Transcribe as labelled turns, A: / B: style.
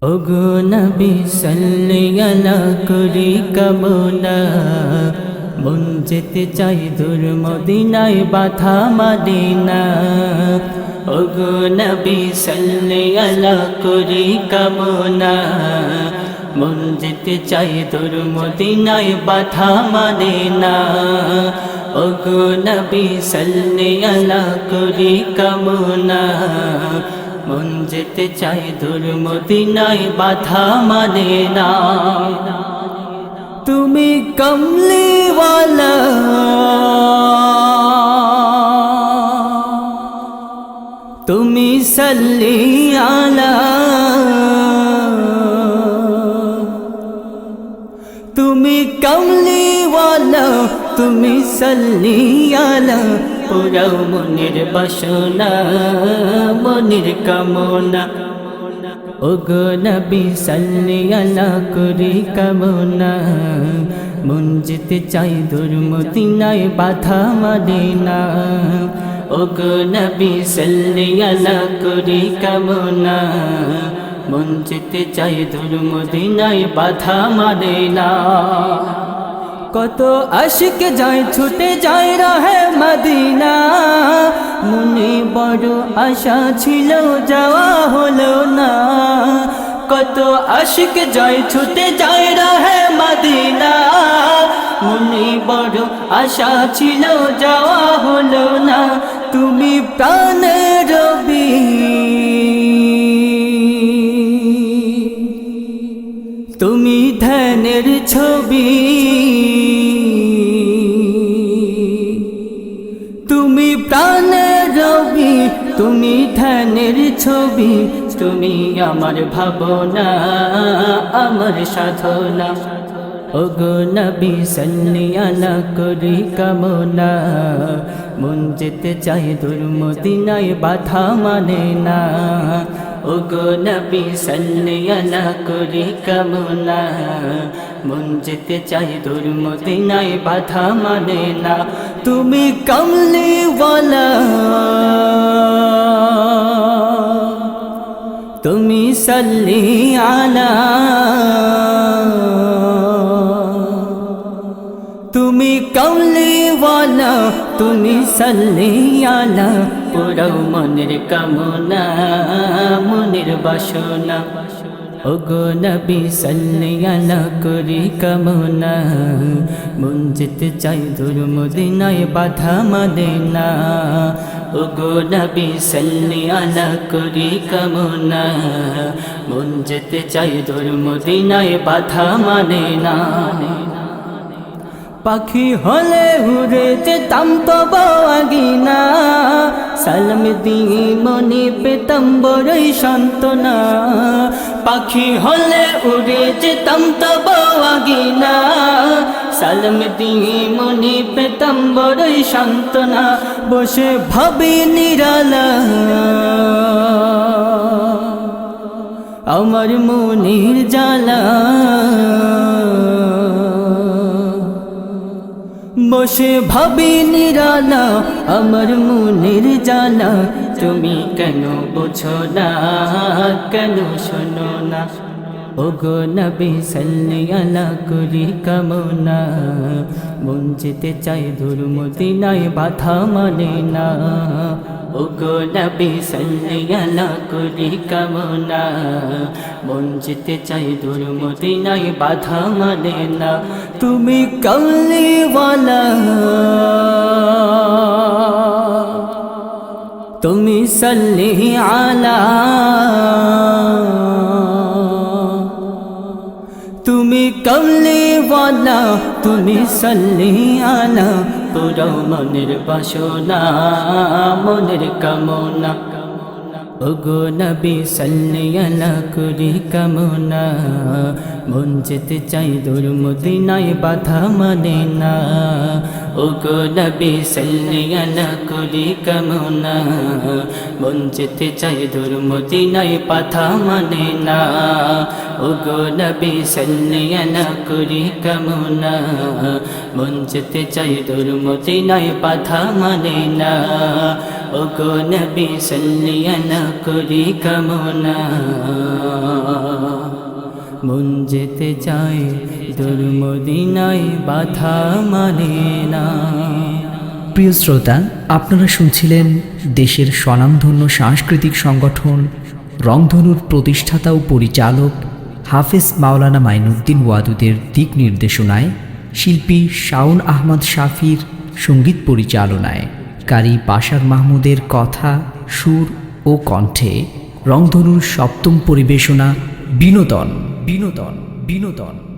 A: ওগো নবী সাল্লাল্লাহু করি কামনা, মন যেতে চাই দূর মদিনায় বাধা মদিনা। ওগো নবী সাল্লাল্লাহু করি কামনা, মন যেতে চাই দূর মদিনায় বাধা মদিনা। ওগো নবী সাল্লাল্লাহু করি কামনা, মন যেতে চাই দূর মদিনায় বাধা মানে না। তুমি কমলিওয়ালা, তুমি সাল্লি আলা, তুমি কমলিওয়ালা, তুমি সাল্লি আলা। পুরাও মনের বাসনা, মনের কামনা। ওগো নবী সাল্লাল্লাহু করি কামনা, মন যেতে চাই দূর মদিনায় বাধা মদিনা। ওগো নবী সাল্লাল্লাহু করি কামনা, মন যেতে চাই দূর মদিনায় বাধা মদিনা। কত আশিক যায় ছুটে যায় রাহে মদিনা, মনে বড় আশা ছিল যাওয়া হলো না। কত আশিক যায় ছুটে যায় রাহে মদিনা, মনে বড় আশা ছিল যাওয়া হলো না। তুমি প্রাণের রবি, তুমি ধ্যানের ছবি, তুমি প্রাণের রবি, তুমি ধ্যানের ছবি। তুমি আমার ভাবনা, আমার সাধনা। ওগো নবী সাল্লাল্লাহু করি কামনা, মন যেতে চাই দূর মদিনায় বাধা মানে না। ওগো নবী সাল্লাল্লাহু করি কামনা, মন যেতে চাই দূর মদিনায় বাধা মানে না। তুমি কমলিওয়ালা, তুমি সাল্লি আলা, তুমি কমলিওয়ালা, তুমি সাল্লি আলা। পুরাও মনের কামনা, মনের বাসনা। ওগো নবী সাল্লাল্লাহু করি কামনা, মন যেতে চাই দূর মদিনায় বাধা মদিনা। ওগো নবী সাল্লাল্লাহু করি কামনা, মন যেতে চাই দূর মদিনায় বাধা মদিনা। পাখি হলে উড়ে যেতাম তবু আগিনা, সালাম দিয়ে মনে পেতাম বড়ই সান্ত্বনা। পাখি হলে উড়ে যেতাম তবু আগিনা, সালাম দিয়ে মনে পেতাম বড়ই সান্ত্বনা। বসে ভাবি নিরালা, আমার মনের জ্বালা। বসে ভাবি নিরালা, আমার মনের জ্বালা। তুমি কেন বোঝো না, কেন শোনো না। ওগো নবী সাল্লাল্লাহু করি কামনা, মন যেতে চাই দূর মদিনায় বাধা মানে না। ওগো নবী সাল্লাল্লাহু করি কামনা, মন যেতে চাই দূর মদিনায় বাধা মানে না। তুমি কমলিওয়ালা, তুমি সাল্লি আলা, তুমি কমলিওয়ালা, তুমি সাল্লি আলা। পুরাও মনের বাসনা, মনের কামনা। ওগো নবী সাল্লাল্লাহু করি কামনা, মন যেতে চাই দূর মদিনায় বাধা মানে না। ওগো নবী সাল্লাল্লাহু করি কামনা, মন যেতে চাই দূর মদিনায় বাধা মানে না। ওগো নবী সাল্লাল্লাহু করি কামনা, মন যেতে চাই দূর মদিনায় বাধা মানে না। ওগো নবী সাল্লাল্লাহু করি কামনা। মন যেতে চায় দূর মদিনায়, বাধা মানে না।
B: প্রিয় শ্রোতা, আপনারা শুনছিলেন দেশের স্বনামধন্য সাংস্কৃতিক সংগঠন রংধনুর প্রতিষ্ঠাতা ও পরিচালক হাফেজ মাওলানা মাইনুদ্দিন ওয়াদুদের দিক নির্দেশনায় শিল্পী শাওন আহমদ শাফির সঙ্গীত পরিচালনায় কারি বাশার মাহমুদের কথা, সুর ও কণ্ঠে রংধনুর সপ্তম পরিবেশনা বিনোদন বিনোদন বিনোদন।